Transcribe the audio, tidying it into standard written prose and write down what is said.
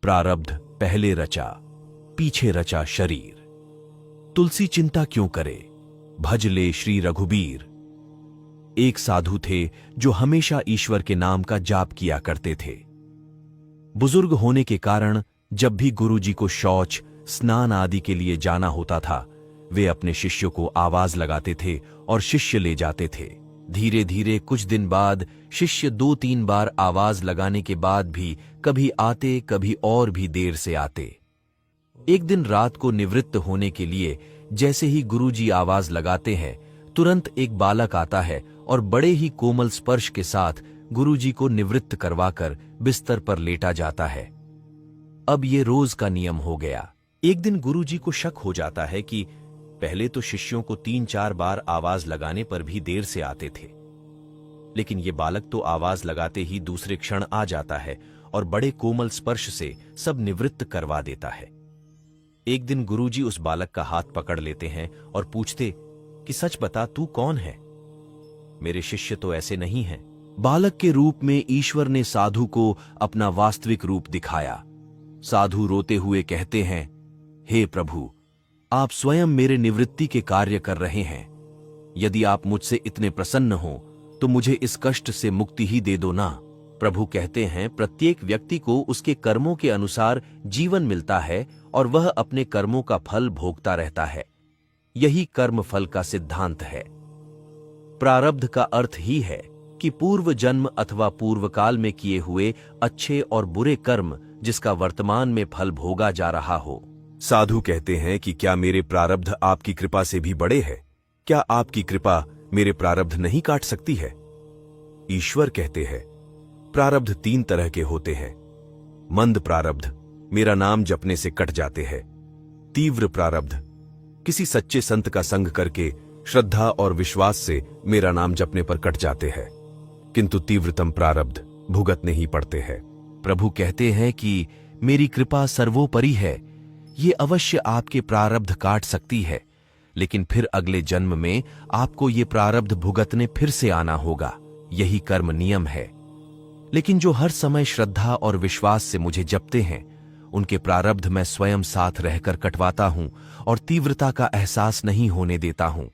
प्रारब्ध पहले रचा, पीछे रचा शरीर। तुलसी चिंता क्यों करे, भज ले श्री रघुबीर। एक साधु थे जो हमेशा ईश्वर के नाम का जाप किया करते थे। बुजुर्ग होने के कारण जब भी गुरुजी को शौच, स्नान आदि के लिए जाना होता था, वे अपने शिष्यों को आवाज लगाते थे और शिष्य ले जाते थे। धीरे धीरे कुछ दिन बाद शिष्य 2-3 बार आवाज लगाने के बाद भी कभी आते, कभी और भी देर से आते। एक दिन रात को निवृत्त होने के लिए जैसे ही गुरुजी आवाज लगाते हैं, तुरंत एक बालक आता है और बड़े ही कोमल स्पर्श के साथ गुरुजी को निवृत्त करवाकर बिस्तर पर लेटा जाता है। अब ये रोज का नियम हो गया। एक दिन गुरुजी को शक हो जाता है कि पहले तो शिष्यों को 3-4 बार आवाज लगाने पर भी देर से आते थे, लेकिन ये बालक तो आवाज लगाते ही दूसरे क्षण आ जाता है और बड़े कोमल स्पर्श से सब निवृत्त करवा देता है। एक दिन गुरुजी उस बालक का हाथ पकड़ लेते हैं और पूछते कि सच बता, तू कौन है? मेरे शिष्य तो ऐसे नहीं हैं। बालक के रूप में ईश्वर ने साधु को अपना वास्तविक रूप दिखाया। साधु रोते हुए कहते हैं, हे प्रभु, आप स्वयं मेरे निवृत्ति के कार्य कर रहे हैं। यदि आप मुझसे इतने प्रसन्न हो तो मुझे इस कष्ट से मुक्ति ही दे दो ना। प्रभु कहते हैं, प्रत्येक व्यक्ति को उसके कर्मों के अनुसार जीवन मिलता है और वह अपने कर्मों का फल भोगता रहता है। यही कर्म फल का सिद्धांत है। प्रारब्ध का अर्थ ही है कि पूर्व जन्म अथवा पूर्व काल में किए हुए अच्छे और बुरे कर्म जिसका वर्तमान में फल भोगा जा रहा हो। साधु कहते हैं कि क्या मेरे प्रारब्ध आपकी कृपा से भी बड़े हैं? क्या आपकी कृपा मेरे प्रारब्ध नहीं काट सकती है? ईश्वर कहते हैं, प्रारब्ध 3 तरह के होते हैं। मंद प्रारब्ध मेरा नाम जपने से कट जाते हैं। तीव्र प्रारब्ध किसी सच्चे संत का संग करके श्रद्धा और विश्वास से मेरा नाम जपने पर कट जाते हैं, किंतु तीव्रतम प्रारब्ध भुगतने ही पड़ते हैं। प्रभु कहते हैं कि मेरी कृपा सर्वोपरि है। ये अवश्य आपके प्रारब्ध काट सकती है, लेकिन फिर अगले जन्म में आपको ये प्रारब्ध भुगतने फिर से आना होगा। यही कर्म नियम है। लेकिन जो हर समय श्रद्धा और विश्वास से मुझे जपते हैं, उनके प्रारब्ध मैं स्वयं साथ रहकर कटवाता हूं और तीव्रता का एहसास नहीं होने देता हूं।